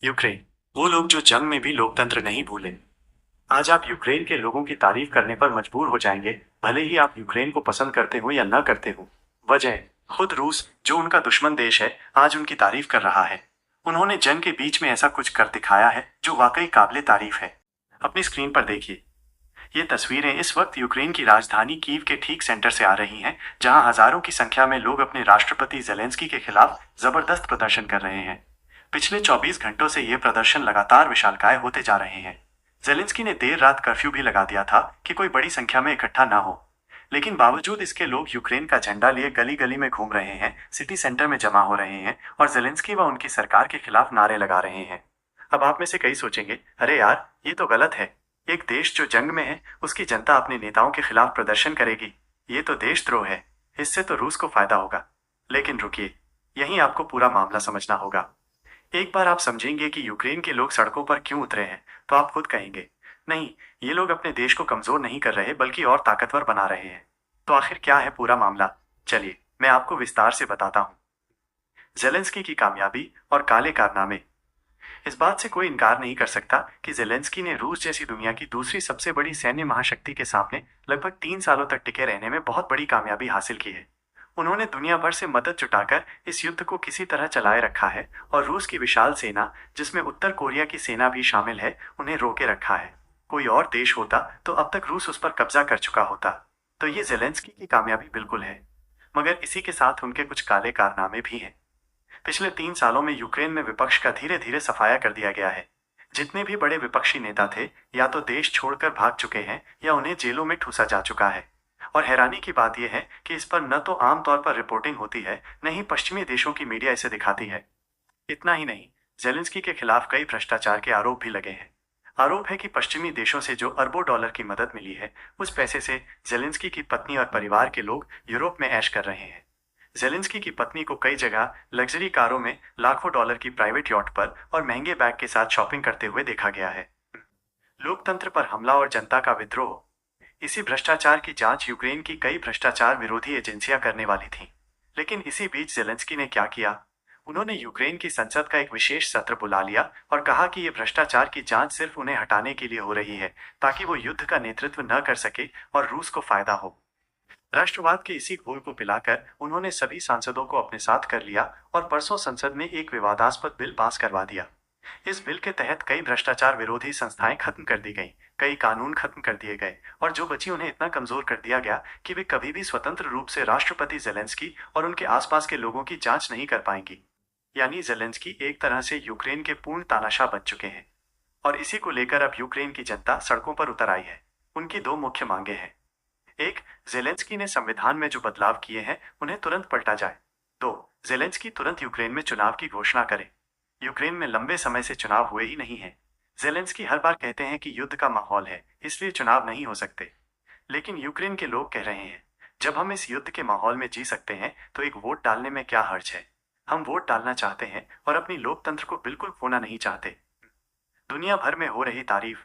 Ukraine, वो लोग जो जंग में भी लोकतंत्र नहीं भूले। आज आप यूक्रेन के लोगों की तारीफ करने पर मजबूर हो जाएंगे, भले ही आप यूक्रेन को पसंद करते हो या न करते हो। वजह, खुद रूस, जो उनका दुश्मन देश है, आज उनकी तारीफ कर रहा है। उन्होंने जंग के बीच में ऐसा कुछ कर दिखाया है जो वाकई काबिले तारीफ है। अपनी स्क्रीन पर देखिए। ये तस्वीरें इस वक्त यूक्रेन की राजधानी कीव के ठीक सेंटर से आ रही हैं, जहां हजारों की संख्या में लोग अपने राष्ट्रपति जेलेंस्की के खिलाफ जबरदस्त प्रदर्शन कर रहे हैं। पिछले 24 घंटों से ये प्रदर्शन लगातार विशालकाय होते जा रहे हैं। जेलेंस्की ने देर रात कर्फ्यू भी लगा दिया था कि कोई बड़ी संख्या में इकट्ठा ना हो, लेकिन बावजूद इसके लोग यूक्रेन का झंडा लिए गली गली में घूम रहे हैं, सिटी सेंटर में जमा हो रहे हैं और जेलेंस्की व उनकी सरकार के खिलाफ नारे लगा रहे हैं। अब आप में से कई सोचेंगे, अरे यार, ये तो गलत है। एक देश जो जंग में है, उसकी जनता अपने नेताओं के खिलाफ प्रदर्शन करेगी। ये तो देशद्रोह है। इससे तो रूस को फायदा होगा। लेकिन रुकिए, यहीं आपको पूरा मामला समझना होगा। एक बार आप समझेंगे कि यूक्रेन के लोग सड़कों पर क्यों उतरे हैं, तो आप खुद कहेंगे, नहीं, ये लोग अपने देश को कमजोर नहीं कर रहे बल्कि और ताकतवर बना रहे हैं। तो आखिर क्या है पूरा मामला? चलिए, मैं आपको विस्तार से बताता हूँ। जेलेंस्की की कामयाबी और काले कारनामे। इस बात से कोई इनकार नहीं कर सकता कि जेलेंस्की ने रूस जैसी दुनिया की दूसरी सबसे बड़ी सैन्य महाशक्ति के सामने लगभग 3 सालों तक टिके रहने में बहुत बड़ी कामयाबी हासिल की है। उन्होंने दुनिया भर से मदद जुटाकर इस युद्ध को किसी तरह चलाए रखा है और रूस की विशाल सेना, जिसमें उत्तर कोरिया की सेना भी शामिल है, उन्हें रोके रखा है। कोई और देश होता तो अब तक रूस उस पर कब्जा कर चुका होता। तो ये जेलेंस्की की कामयाबी बिल्कुल है, मगर इसी के साथ उनके कुछ काले कारनामे भी हैं। पिछले 3 सालों में यूक्रेन में विपक्ष का धीरे धीरे सफाया कर दिया गया है। जितने भी बड़े विपक्षी नेता थे, या तो देश छोड़कर भाग चुके हैं या उन्हें जेलों में ठूसा जा चुका है। और हैरानी की बात यह है कि इस पर न तो आमतौर पर रिपोर्टिंग होती है, न ही पश्चिमी देशों की मीडिया इसे दिखाती है। इतना ही नहीं, जेलेंस्की के खिलाफ कई भ्रष्टाचार के आरोप भी लगे हैं। आरोप है कि पश्चिमी देशों से जो अरबों डॉलर की मदद मिली है, उस पैसे से जेलेंस्की की पत्नी और परिवार के लोग यूरोप में ऐश कर रहे हैं। जेलेंस्की की पत्नी को कई जगह लग्जरी कारों में लाखों डॉलर की प्राइवेट यॉट पर और महंगे बैग के साथ शॉपिंग करते हुए देखा गया है। लोकतंत्र पर हमला और जनता का विद्रोह। इसी भ्रष्टाचार की जांच यूक्रेन की कई भ्रष्टाचार विरोधी एजेंसियां करने वाली थीं। लेकिन इसी बीच जेलेंस्की ने क्या किया? उन्होंने यूक्रेन की संसद का एक विशेष सत्र बुला लिया और कहा कि ये भ्रष्टाचार की जांच सिर्फ उन्हें हटाने के लिए हो रही है, ताकि वो युद्ध का नेतृत्व न कर सके और रूस को फायदा हो। राष्ट्रवाद के इसी घोल को पिलाकर उन्होंने सभी सांसदों को अपने साथ कर लिया और परसों संसद में एक विवादास्पद बिल पास करवा दिया। इस बिल के तहत कई भ्रष्टाचार विरोधी संस्थाएं खत्म कर दी गईं, कई कानून खत्म कर दिए गए और जो बची उन्हें इतना कमजोर कर दिया गया कि वे कभी भी स्वतंत्र रूप से राष्ट्रपति जेलेंस्की और उनके आसपास के लोगों की जांच नहीं कर पाएंगी। यानी जेलेंस्की एक तरह से यूक्रेन के पूर्ण तानाशाह बन चुके हैं। और इसी को लेकर अब यूक्रेन की जनता सड़कों पर उतर आई है। उनकी दो मुख्य मांगे हैं। एक, जेलेंस्की ने संविधान में जो बदलाव किए हैं उन्हें तुरंत पलटा जाए। दो, जेलेंस्की तुरंत यूक्रेन में चुनाव की घोषणा करे। यूक्रेन में लंबे समय से चुनाव हुए ही नहीं है। जेलेंस्की हर बार कहते हैं कि युद्ध का माहौल है, इसलिए चुनाव नहीं हो सकते। लेकिन यूक्रेन के लोग कह रहे हैं, जब हम इस युद्ध के माहौल में जी सकते हैं तो एक वोट डालने में क्या हर्ज है। हम वोट डालना चाहते हैं और अपनी लोकतंत्र को बिल्कुल खोना नहीं चाहते। दुनिया भर में हो रही तारीफ।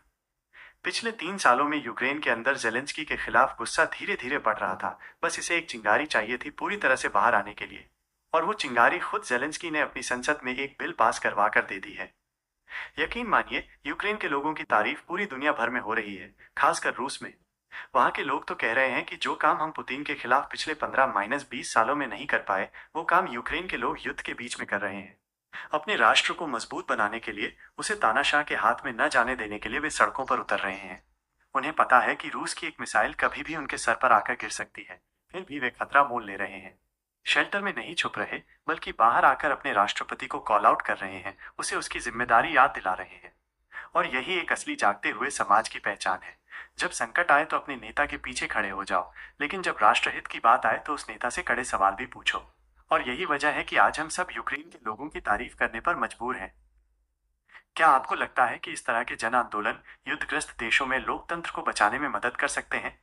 पिछले 3 सालों में यूक्रेन के अंदर जेलेंस्की के खिलाफ गुस्सा धीरे धीरे बढ़ रहा था। बस इसे एक चिंगारी चाहिए थी पूरी तरह से बाहर आने के लिए। और वो चिंगारी खुद जेलेंस्की ने अपनी संसद में एक बिल पास करवा कर दे दी है। यकीन मानिए, यूक्रेन के लोगों की तारीफ पूरी दुनिया भर में हो रही है, खासकर रूस में। वहां के लोग तो कह रहे हैं कि जो काम हम पुतिन के खिलाफ पिछले 15-20 सालों में नहीं कर पाए, वो काम यूक्रेन के लोग युद्ध के बीच में कर रहे हैं। अपने राष्ट्र को मजबूत बनाने के लिए, उसे तानाशाह के हाथ में न जाने देने के लिए वे सड़कों पर उतर रहे हैं। उन्हें पता है कि रूस की एक मिसाइल कभी भी उनके सर पर आकर गिर सकती है, फिर भी वे खतरा मोल ले रहे हैं। शेल्टर में नहीं छुप रहे, बल्कि बाहर आकर अपने राष्ट्रपति को कॉल आउट कर रहे हैं, उसे उसकी जिम्मेदारी याद दिला रहे हैं। और यही एक असली जागते हुए समाज की पहचान है। जब संकट आए तो अपने नेता के पीछे खड़े हो जाओ, लेकिन जब राष्ट्रहित की बात आए तो उस नेता से कड़े सवाल भी पूछो। और यही वजह है कि आज हम सब यूक्रेन के लोगों की तारीफ करने पर मजबूर हैं। क्या आपको लगता है कि इस तरह के जन आंदोलन युद्धग्रस्त देशों में लोकतंत्र को बचाने में मदद कर सकते हैं?